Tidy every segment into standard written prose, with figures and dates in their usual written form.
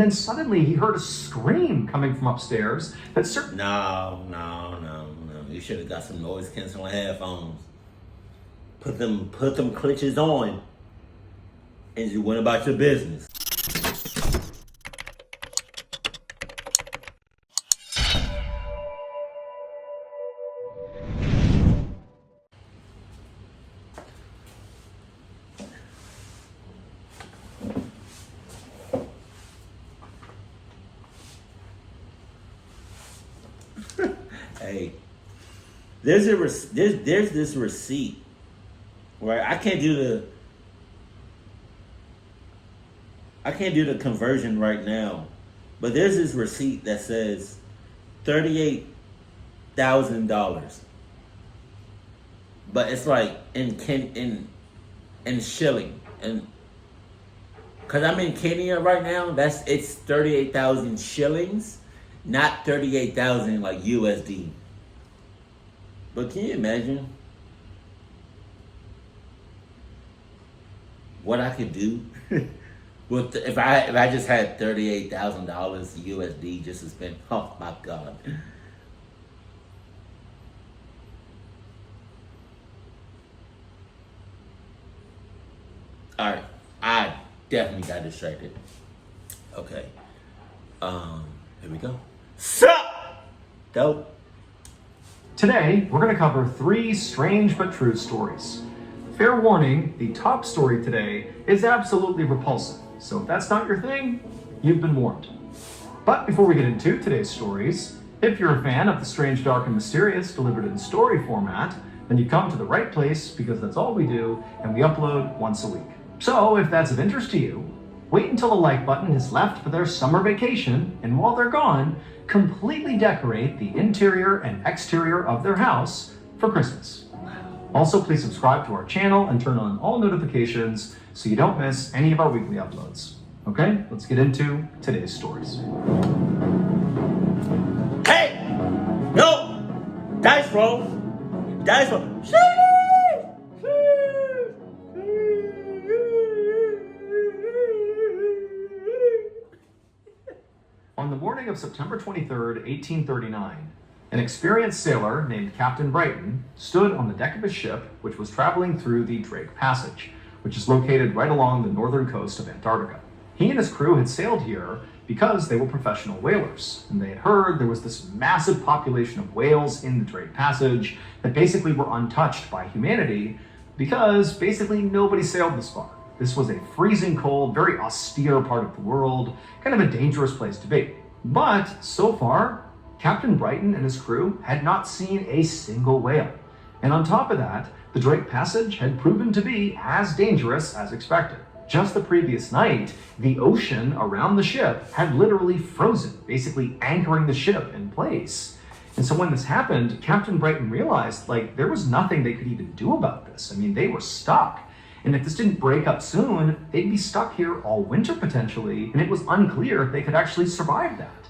Then suddenly he heard a scream coming from upstairs that No. You should have got some noise canceling headphones. Put them clutches on, and you went about your business. Hey, there's this receipt where I can't do the conversion right now, but there's this receipt that says $38,000, but it's like in shilling, and because I'm in Kenya right now, it's 38,000 shillings, not 38,000 like USD. But can you imagine what I could do with if I just had $38,000 USD just to spend? Oh my God! All right, I definitely got distracted. Okay, here we go. Sup, dope. Today, we're going to cover 3 strange but true stories. Fair warning, the top story today is absolutely repulsive, so if that's not your thing, you've been warned. But before we get into today's stories, if you're a fan of the strange, dark, and mysterious delivered in story format, then you come to the right place because that's all we do, and we upload once a week. So if that's of interest to you, wait until the like button is left for their summer vacation, and while they're gone, completely decorate the interior and exterior of their house for Christmas. Also, please subscribe to our channel and turn on all notifications so you don't miss any of our weekly uploads. Okay, let's get into today's stories. Hey, no, dice roll. On the morning of September 23rd, 1839, an experienced sailor named Captain Brighton stood on the deck of his ship, which was traveling through the Drake Passage, which is located right along the northern coast of Antarctica. He and his crew had sailed here because they were professional whalers, and they had heard there was this massive population of whales in the Drake Passage that basically were untouched by humanity because basically nobody sailed this far. This was a freezing cold, very austere part of the world, kind of a dangerous place to be. But so far, Captain Brighton and his crew had not seen a single whale. And on top of that, the Drake Passage had proven to be as dangerous as expected. Just the previous night, the ocean around the ship had literally frozen, basically anchoring the ship in place. And so when this happened, Captain Brighton realized, there was nothing they could even do about this. I mean, they were stuck. And if this didn't break up soon, they'd be stuck here all winter potentially, and it was unclear if they could actually survive that.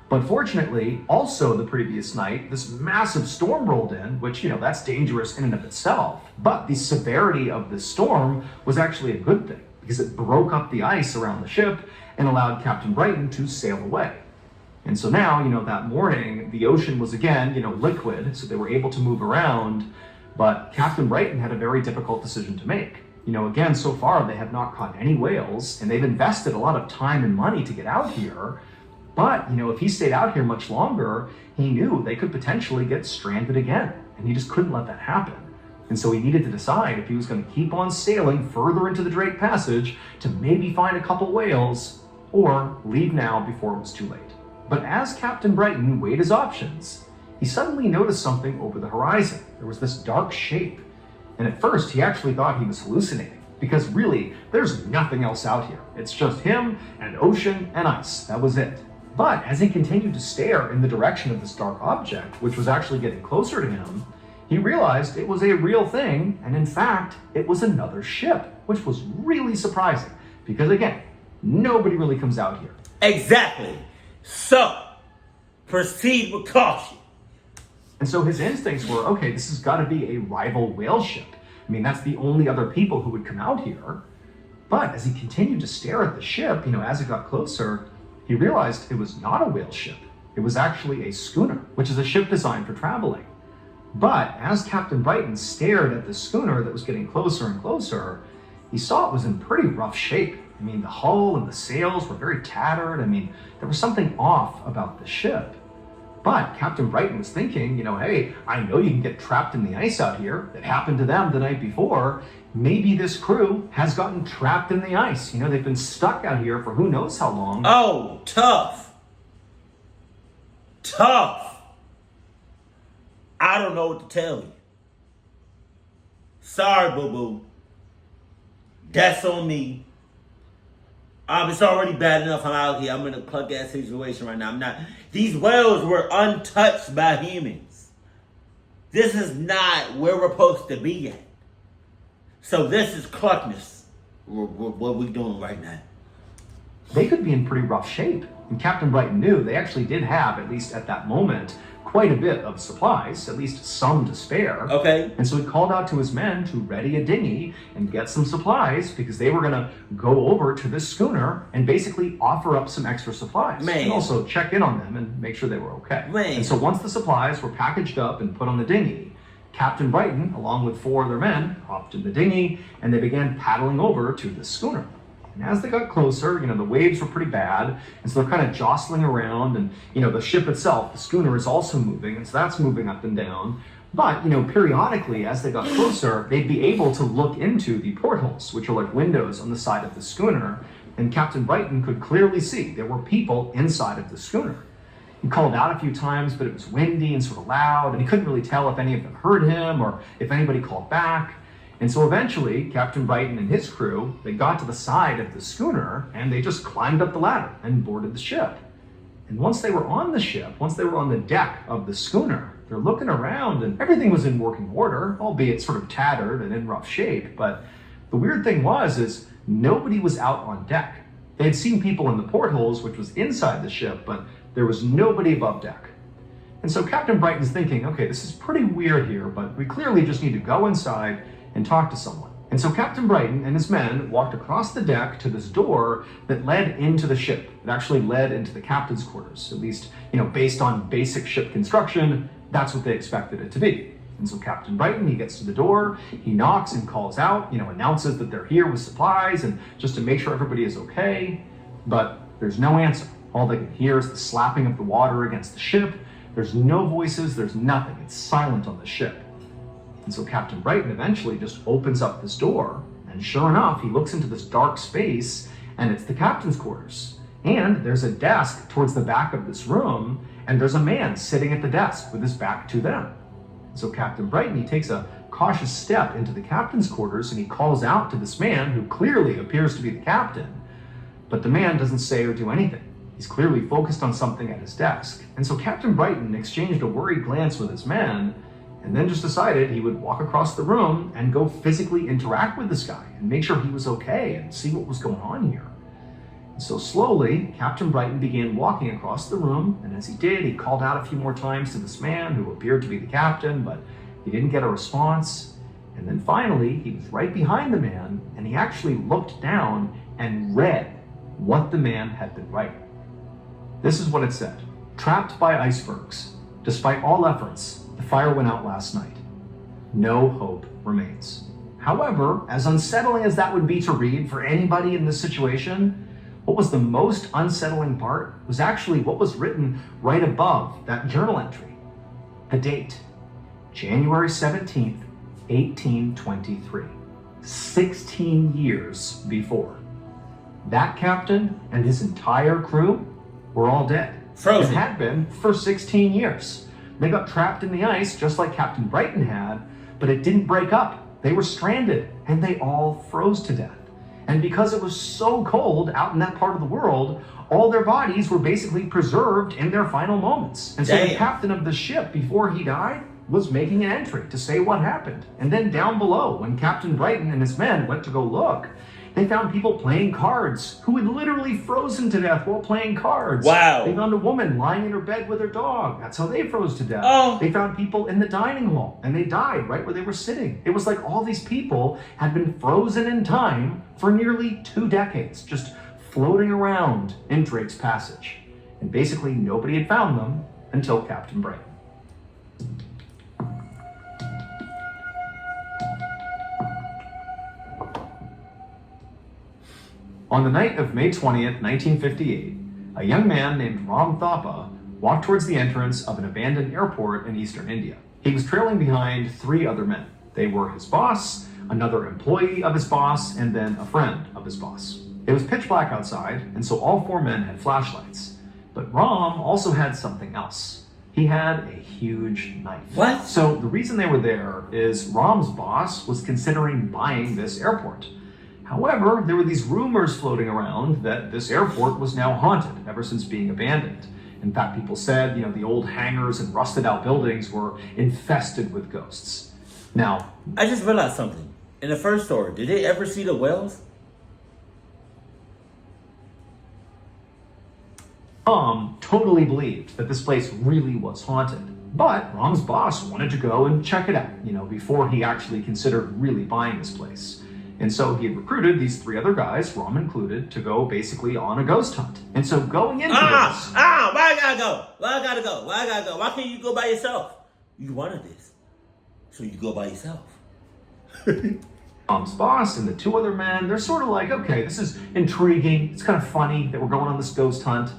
But fortunately, also the previous night, this massive storm rolled in, which, that's dangerous in and of itself. But the severity of this storm was actually a good thing, because it broke up the ice around the ship and allowed Captain Brighton to sail away. And so now, that morning, the ocean was again, liquid, so they were able to move around, but Captain Brighton had a very difficult decision to make. Again, so far they have not caught any whales, and they've invested a lot of time and money to get out here. But, if he stayed out here much longer, he knew they could potentially get stranded again, and he just couldn't let that happen. And so he needed to decide if he was going to keep on sailing further into the Drake Passage to maybe find a couple whales, or leave now before it was too late. But as Captain Brighton weighed his options, he suddenly noticed something over the horizon. There was this dark shape. And at first, he actually thought he was hallucinating, because really, there's nothing else out here. It's just him and ocean and ice. That was it. But as he continued to stare in the direction of this dark object, which was actually getting closer to him, he realized it was a real thing, and in fact, it was another ship, which was really surprising, because again, nobody really comes out here. Exactly. So, proceed with caution. And so his instincts were, okay, this has got to be a rival whale ship. I mean, that's the only other people who would come out here. But as he continued to stare at the ship, as it got closer, he realized it was not a whale ship. It was actually a schooner, which is a ship designed for traveling. But as Captain Brighton stared at the schooner that was getting closer and closer, he saw it was in pretty rough shape. I mean, the hull and the sails were very tattered. I mean, there was something off about the ship. But Captain Brighton was thinking, hey, I know you can get trapped in the ice out here. It happened to them the night before. Maybe this crew has gotten trapped in the ice. They've been stuck out here for who knows how long. Oh, tough. Tough. I don't know what to tell you. Sorry, boo-boo. That's on me. It's already bad enough I'm out here. I'm in a cluck-ass situation right now. I'm not. These whales were untouched by humans. This is not where we're supposed to be at. So this is cluckness. What we doing right now. They could be in pretty rough shape. And Captain Brighton knew they actually did have, at least at that moment, quite a bit of supplies, at least some to spare. Okay. And so he called out to his men to ready a dinghy and get some supplies because they were going to go over to this schooner and basically offer up some extra supplies. Man. And also check in on them and make sure they were okay. Man. And so once the supplies were packaged up and put on the dinghy, Captain Brighton, along with 4 other men, hopped in the dinghy and they began paddling over to the schooner. And as they got closer, the waves were pretty bad, and so they're kind of jostling around, and, the ship itself, the schooner, is also moving, and so that's moving up and down. But, periodically, as they got closer, they'd be able to look into the portholes, which are like windows on the side of the schooner, and Captain Brighton could clearly see there were people inside of the schooner. He called out a few times, but it was windy and sort of loud, and he couldn't really tell if any of them heard him or if anybody called back. And so eventually, Captain Brighton and his crew, they got to the side of the schooner and they just climbed up the ladder and boarded the ship. And once they were on the ship, once they were on the deck of the schooner, they're looking around and everything was in working order, albeit sort of tattered and in rough shape. But the weird thing is nobody was out on deck. They had seen people in the portholes, which was inside the ship, but there was nobody above deck. And so Captain Brighton's thinking, okay, this is pretty weird here, but we clearly just need to go inside and talk to someone. And so Captain Brighton and his men walked across the deck to this door that led into the ship. It actually led into the captain's quarters. At least, based on basic ship construction, that's what they expected it to be. And so Captain Brighton, he gets to the door, he knocks and calls out, announces that they're here with supplies and just to make sure everybody is okay. But there's no answer. All they can hear is the slapping of the water against the ship. There's no voices, there's nothing. It's silent on the ship. And so Captain Brighton eventually just opens up this door, and sure enough, he looks into this dark space, and it's the captain's quarters. And there's a desk towards the back of this room, and there's a man sitting at the desk with his back to them. So Captain Brighton, he takes a cautious step into the captain's quarters, and he calls out to this man, who clearly appears to be the captain. But the man doesn't say or do anything. He's clearly focused on something at his desk. And so Captain Brighton exchanged a worried glance with his men, and then just decided he would walk across the room and go physically interact with this guy and make sure he was okay and see what was going on here. And so slowly, Captain Brighton began walking across the room, and as he did, he called out a few more times to this man who appeared to be the captain, but he didn't get a response. And then finally, he was right behind the man, and he actually looked down and read what the man had been writing. This is what it said. Trapped by icebergs. Despite all efforts, the fire went out last night. No hope remains. However, as unsettling as that would be to read for anybody in this situation, what was the most unsettling part was actually what was written right above that journal entry. The date, January 17th, 1823. 16 years before. That captain and his entire crew were all dead. Frozen. It had been for 16 years. They got trapped in the ice just like Captain Brighton had, but it didn't break up. They were stranded and they all froze to death. And because it was so cold out in that part of the world, all their bodies were basically preserved in their final moments. And so the captain of the ship, before he died, was making an entry to say what happened. And then down below, when Captain Brighton and his men went to go look, they found people playing cards who had literally frozen to death while playing cards. Wow. They found a woman lying in her bed with her dog. That's how they froze to death. Oh. They found people in the dining hall and they died right where they were sitting. It was like all these people had been frozen in time for nearly 2 decades, just floating around in Drake's Passage. And basically nobody had found them until Captain Bright. On the night of May 20th, 1958, a young man named Ram Thapa walked towards the entrance of an abandoned airport in eastern India. He was trailing behind 3 other men. They were his boss, another employee of his boss, and then a friend of his boss. It was pitch black outside, and so all 4 men had flashlights. But Ram also had something else. He had a huge knife. What? So the reason they were there is Ram's boss was considering buying this airport. However, there were these rumors floating around that this airport was now haunted ever since being abandoned. In fact, people said, the old hangars and rusted out buildings were infested with ghosts. Now, I just realized something. In the first story, did they ever see the whales? Ram totally believed that this place really was haunted. But Ram's boss wanted to go and check it out, before he actually considered really buying this place. And so he had recruited these 3 other guys, Ram included, to go basically on a ghost hunt. And so going into this... why I gotta go? Why I gotta go? Why can't you go by yourself? You wanted this, so you go by yourself. Ram's boss and the 2 other men, they're sort of like, okay, this is intriguing. It's kind of funny that we're going on this ghost hunt.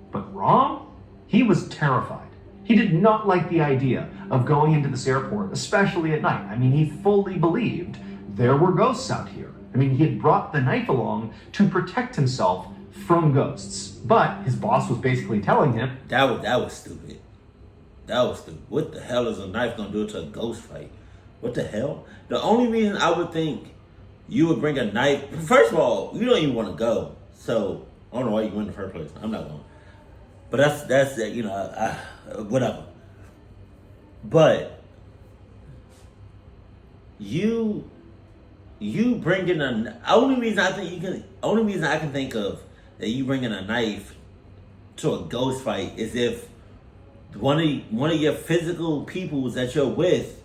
But Ram, he was terrified. He did not like the idea of going into this airport, especially at night. I mean, he fully believed there were ghosts out here. I mean, he had brought the knife along to protect himself from ghosts. But his boss was basically telling him... That was stupid. That was stupid. What the hell is a knife gonna do to a ghost fight? What the hell? The only reason I would think you would bring a knife... First of all, you don't even want to go. So, I don't know why you went in the first place. I'm not going. But that's whatever. But you bringing only reason I can think of that you bringing a knife to a ghost fight is if one of your physical peoples that you're with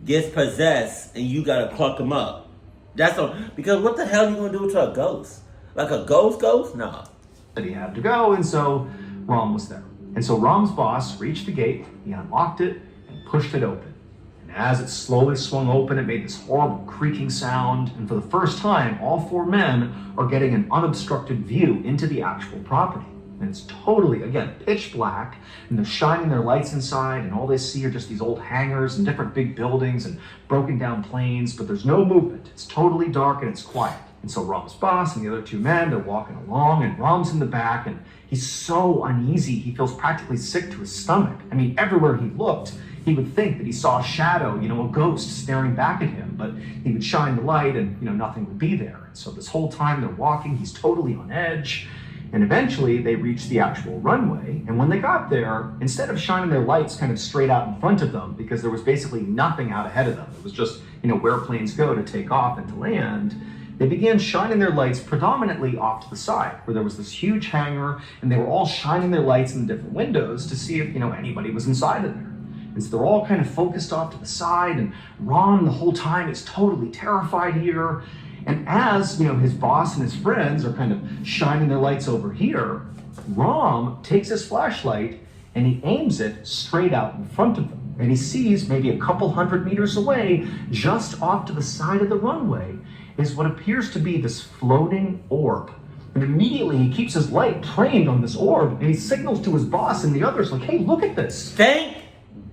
gets possessed and you gotta pluck them up. That's all. Because what the hell are you gonna do to a ghost? Like a ghost? Nah. That he had to go, and so Ram was there. And so Ram's boss reached the gate, he unlocked it, and pushed it open. And as it slowly swung open, it made this horrible creaking sound, and for the first time, all 4 men are getting an unobstructed view into the actual property. And it's totally, again, pitch black, and they're shining their lights inside, and all they see are just these old hangars and different big buildings and broken down planes, but there's no movement. It's totally dark and it's quiet. And so Ram's boss and the other 2 men, they're walking along, and Ram's in the back, and he's so uneasy, he feels practically sick to his stomach. I mean, everywhere he looked, he would think that he saw a shadow, a ghost staring back at him, but he would shine the light and, nothing would be there. And so this whole time they're walking, he's totally on edge. And eventually they reached the actual runway. And when they got there, instead of shining their lights kind of straight out in front of them, because there was basically nothing out ahead of them, it was just, where planes go to take off and to land, they began shining their lights predominantly off to the side, where there was this huge hangar, and they were all shining their lights in the different windows to see if, anybody was inside of there. And so they're all kind of focused off to the side, and Ron the whole time is totally terrified here. And as, his boss and his friends are kind of shining their lights over here, Ram takes his flashlight and he aims it straight out in front of them. And he sees maybe a couple 100 meters away, just off to the side of the runway, is what appears to be this floating orb. And immediately he keeps his light trained on this orb, and he signals to his boss and the others like, hey, look at this. Thank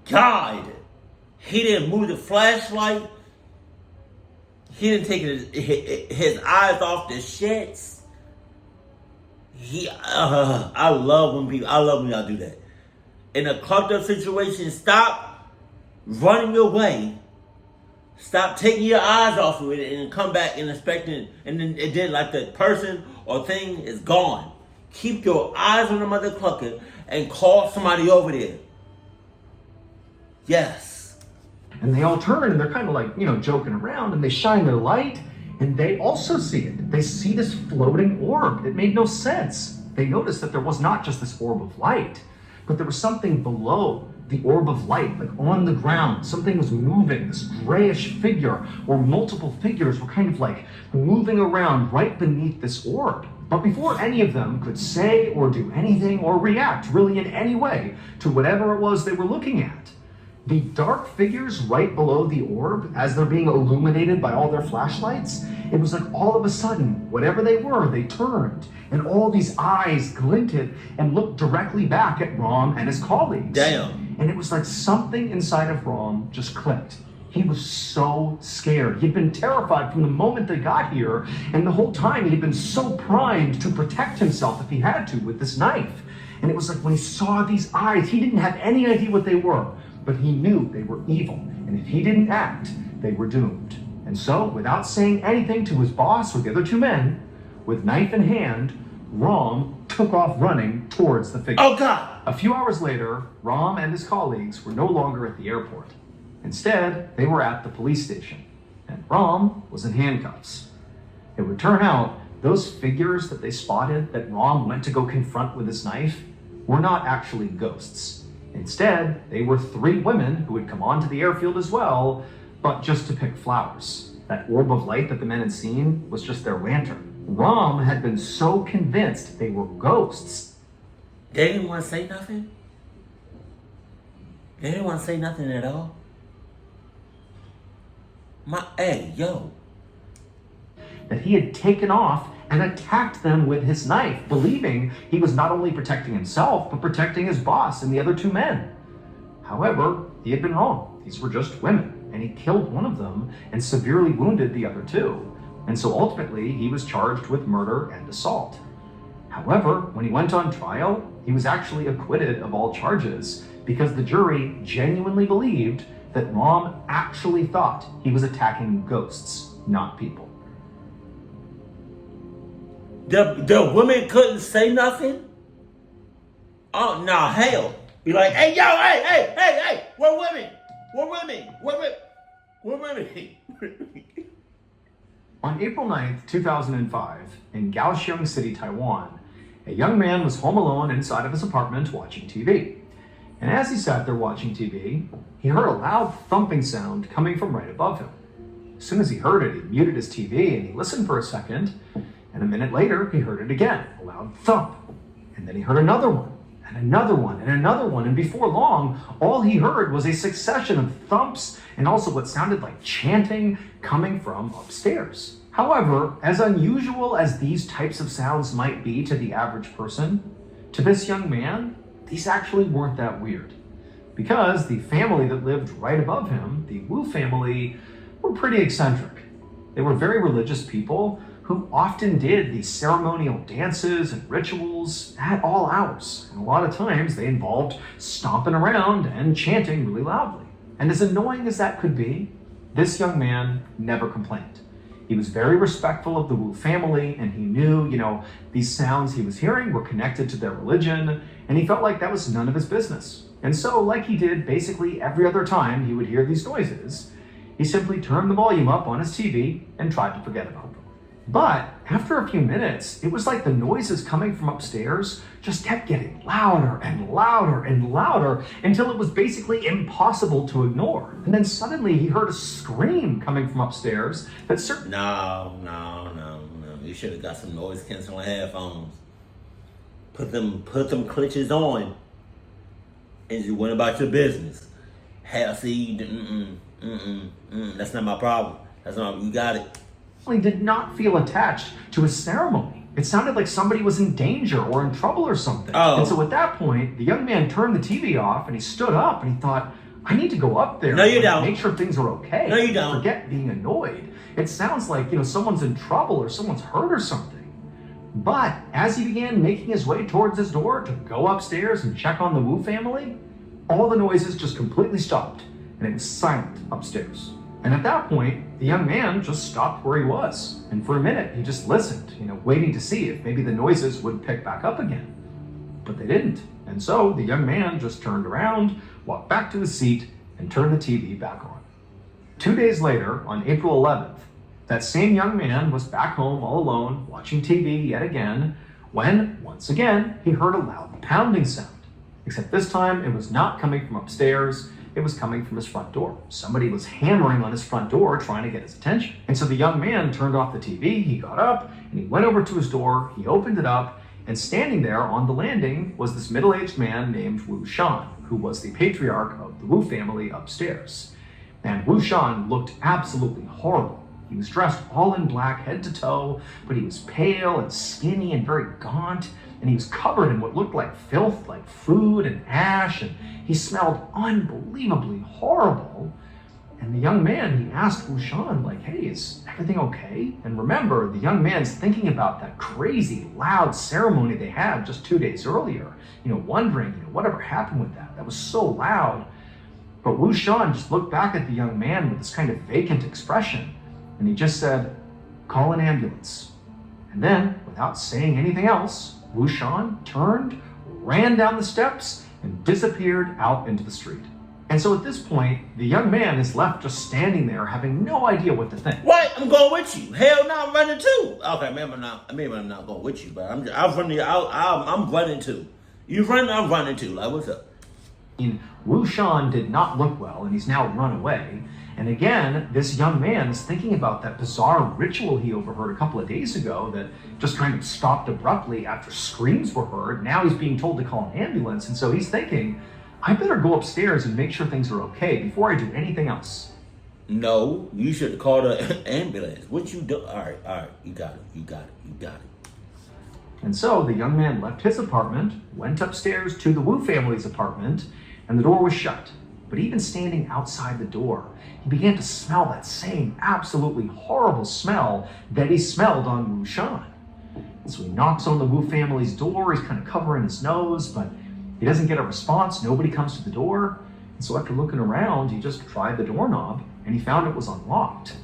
God he didn't move the flashlight. He didn't take his eyes off the shits. I love when y'all do that. In a clubbed up situation, stop running away. Stop taking your eyes off of it and come back and expecting, and then like the person or thing is gone. Keep your eyes on the motherfucker and call somebody over there. Yes. And they all turn and they're kind of like, joking around, and they shine their light and they also see it. They see this floating orb. It made no sense. They noticed that there was not just this orb of light, but there was something below the orb of light, like on the ground. Something was moving, this grayish figure, or multiple figures were kind of like moving around right beneath this orb. But before any of them could say or do anything or react really in any way to whatever it was they were looking at, the dark figures right below the orb, as they're being illuminated by all their flashlights, it was like all of a sudden, whatever they were, they turned, and all these eyes glinted and looked directly back at Rom and his colleagues. Damn. And it was like something inside of Rom just clicked. He was so scared. He'd been terrified from the moment they got here, and the whole time he'd been so primed to protect himself if he had to with this knife. And it was like when he saw these eyes, he didn't have any idea what they were, but he knew they were evil, and if he didn't act, they were doomed. And so, without saying anything to his boss or the other two men, with knife in hand, Rom took off running towards the figure. Oh, God! A few hours later, Rom and his colleagues were no longer at the airport. Instead, they were at the police station, and Rom was in handcuffs. It would turn out those figures that they spotted that Rom went to go confront with his knife were not actually ghosts. Instead, they were three women who had come onto the airfield as well, but just to pick flowers. That orb of light that the men had seen was just their lantern. Rom had been so convinced they were ghosts. They didn't want to say nothing? They didn't want to say nothing at all? Hey, yo. That he had taken off and attacked them with his knife, believing he was not only protecting himself, but protecting his boss and the other two men. However, he had been wrong. These were just women, and he killed one of them and severely wounded the other two. And so ultimately, he was charged with murder and assault. However, when he went on trial, he was actually acquitted of all charges because the jury genuinely believed that Rom actually thought he was attacking ghosts, not people. The women couldn't say nothing? Oh, no, hell. Be like, hey, yo, hey, we're women. On April 9th, 2005, in Kaohsiung City, Taiwan, a young man was home alone inside of his apartment watching TV. And as he sat there watching TV, he heard a loud thumping sound coming from right above him. As soon as he heard it, he muted his TV and he listened for a second, and a minute later, he heard it again, a loud thump. And then he heard another one, and another one, and another one, and before long, all he heard was a succession of thumps and also what sounded like chanting coming from upstairs. However, as unusual as these types of sounds might be to the average person, to this young man, these actually weren't that weird. Because the family that lived right above him, the Wu family, were pretty eccentric. They were very religious people who often did these ceremonial dances and rituals at all hours. And a lot of times they involved stomping around and chanting really loudly. And as annoying as that could be, this young man never complained. He was very respectful of the Wu family, and he knew, these sounds he was hearing were connected to their religion, and he felt like that was none of his business. And so, like he did basically every other time he would hear these noises, he simply turned the volume up on his TV and tried to forget about them. But after a few minutes, it was like the noises coming from upstairs just kept getting louder and louder and louder until it was basically impossible to ignore. And then suddenly he heard a scream coming from upstairs that No. You should have got some noise canceling headphones. Put them clutches on, and you went about your business. Hell, see, that's not my problem. You got it. did not feel attached to a ceremony. It sounded like somebody was in danger or in trouble or something. Oh. And so at that point, the young man turned the TV off and he stood up and he thought, I need to go up there No, you and don't. make sure things are okay. No, you don't. Forget being annoyed. It sounds like, someone's in trouble or someone's hurt or something. But as he began making his way towards his door to go upstairs and check on the Wu family, all the noises just completely stopped and it was silent upstairs. And at that point, the young man just stopped where he was. And for a minute, he just listened, waiting to see if maybe the noises would pick back up again. But they didn't. And so the young man just turned around, walked back to his seat, and turned the TV back on. 2 days later, on April 11th, that same young man was back home all alone, watching TV yet again, when, once again, he heard a loud pounding sound. Except this time, it was not coming from upstairs. it was coming from his front door. Somebody was hammering on his front door trying to get his attention. And so the young man turned off the TV, he got up, and he went over to his door, he opened it up, and standing there on the landing was this middle-aged man named Wu Shan, who was the patriarch of the Wu family upstairs. And Wu Shan looked absolutely horrible. He was dressed all in black head to toe, but he was pale and skinny and very gaunt, and he was covered in what looked like filth, like food and ash, and he smelled unbelievably horrible. And the young man, he asked Wu Shan, like, hey, is everything okay? And remember, the young man's thinking about that crazy, loud ceremony they had just 2 days earlier, wondering, whatever happened with that? That was so loud. But Wu Shan just looked back at the young man with this kind of vacant expression, and he just said, call an ambulance. And then, without saying anything else, Wu Shan turned, ran down the steps, and disappeared out into the street. And so at this point, the young man is left just standing there, having no idea what to think. What? I'm going with you. Hell no, I'm running too. Okay, maybe I'm not going with you, but I'm running too. You running, I'm running too. Like, what's up? Wu Shan did not look well, and he's now run away. And again, this young man is thinking about that bizarre ritual he overheard a couple of days ago that just kind of stopped abruptly after screams were heard. Now he's being told to call an ambulance, and so he's thinking, I better go upstairs and make sure things are okay before I do anything else. No, you should call the ambulance. What you do? All right, you got it. And so the young man left his apartment, went upstairs to the Wu family's apartment, and the door was shut. But even standing outside the door, he began to smell that same absolutely horrible smell that he smelled on Wu Shan. And so he knocks on the Wu family's door, he's kind of covering his nose, but he doesn't get a response, nobody comes to the door. And so after looking around, he just tried the doorknob, and he found it was unlocked.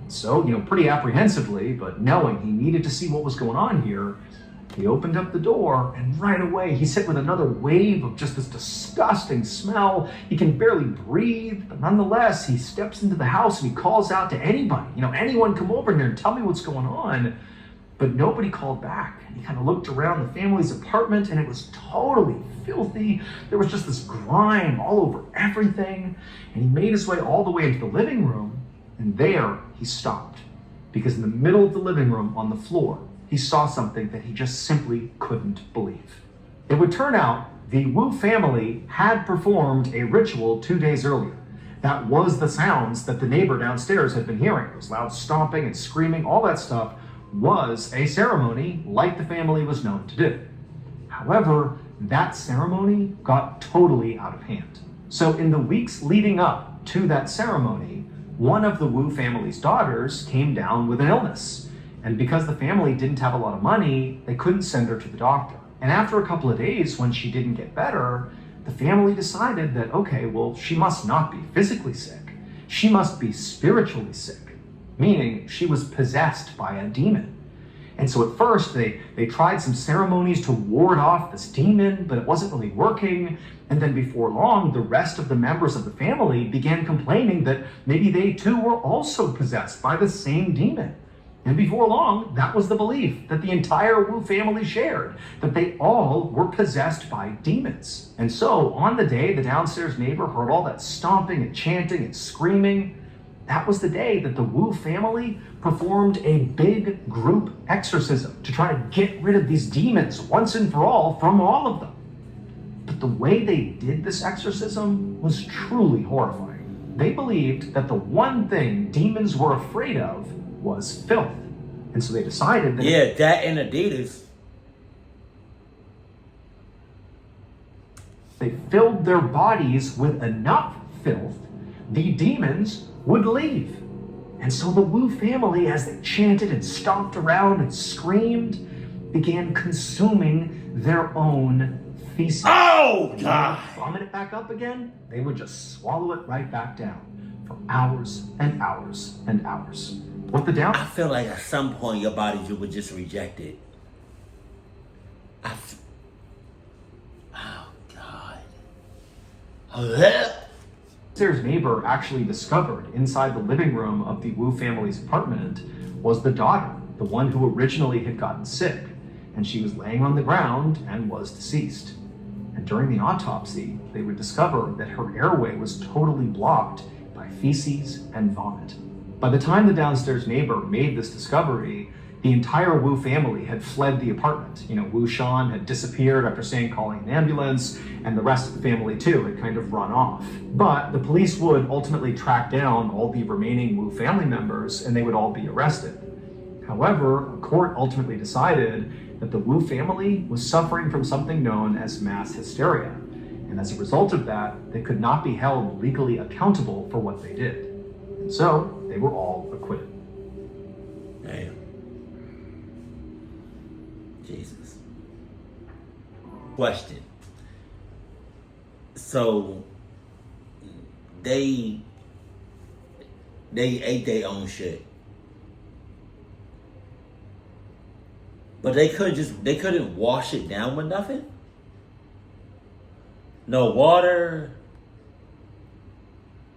So, pretty apprehensively, but knowing he needed to see what was going on here, he opened up the door, and right away he's hit with another wave of just this disgusting smell. He can barely breathe, but nonetheless, he steps into the house and he calls out to anybody. Anyone come over here and tell me what's going on. But nobody called back. And he kind of looked around the family's apartment, and it was totally filthy. There was just this grime all over everything. And he made his way all the way into the living room, and there he stopped. Because in the middle of the living room, on the floor, he saw something that he just simply couldn't believe. It would turn out the Wu family had performed a ritual 2 days earlier. That was the sounds that the neighbor downstairs had been hearing. Those loud stomping and screaming, all that stuff was a ceremony like the family was known to do. However, that ceremony got totally out of hand. So in the weeks leading up to that ceremony, one of the Wu family's daughters came down with an illness. And because the family didn't have a lot of money, they couldn't send her to the doctor. And after a couple of days, when she didn't get better, the family decided that, okay, well, she must not be physically sick. She must be spiritually sick, meaning she was possessed by a demon. And so at first, they tried some ceremonies to ward off this demon, but it wasn't really working. And then before long, the rest of the members of the family began complaining that maybe they too were also possessed by the same demon. And before long, that was the belief that the entire Wu family shared, that they all were possessed by demons. And so on the day the downstairs neighbor heard all that stomping and chanting and screaming, that was the day that the Wu family performed a big group exorcism to try to get rid of these demons once and for all from all of them. But the way they did this exorcism was truly horrifying. They believed that the one thing demons were afraid of was filth. And so they decided that... Yeah, that and Adidas. They filled their bodies with enough filth, the demons would leave. And so the Wu family, as they chanted and stomped around and screamed, began consuming their own feces. Oh, God! Bumming it back up again, they would just swallow it right back down for hours and hours and hours. What the down? I feel like at some point your body would just reject it. Oh, God. Downstairs neighbor actually discovered inside the living room of the Wu family's apartment was the daughter, the one who originally had gotten sick, and she was laying on the ground and was deceased. And And during the autopsy, they would discover that her airway was totally blocked by feces and vomit. By the time the downstairs neighbor made this discovery, the entire Wu family had fled the apartment. Wu Shan had disappeared after saying calling an ambulance, and the rest of the family too had kind of run off. But the police would ultimately track down all the remaining Wu family members, and they would all be arrested. However, a court ultimately decided that the Wu family was suffering from something known as mass hysteria, and as a result of that, they could not be held legally accountable for what they did. And so, they were all acquitted. Damn. Jesus. Question. So they ate their own shit. But they couldn't wash it down with nothing? No water,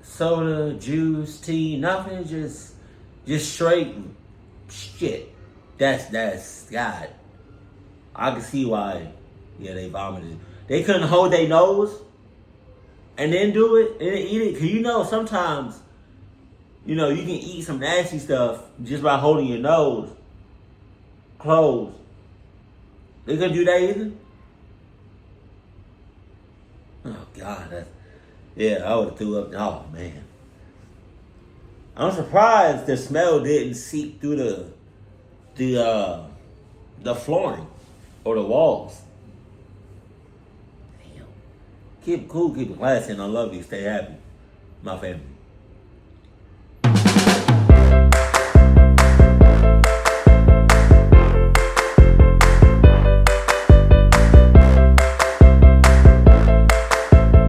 soda, juice, tea, nothing, just straight shit. That's God. I can see why, they vomited. They couldn't hold their nose and then do it and then eat it. Cause sometimes, you can eat some nasty stuff just by holding your nose closed. They couldn't do that either? Oh God, I would have threw up. Oh man. I'm surprised the smell didn't seep through the flooring or the walls. Damn. Keep it cool, keep it classy, and I love you. Stay happy. My family.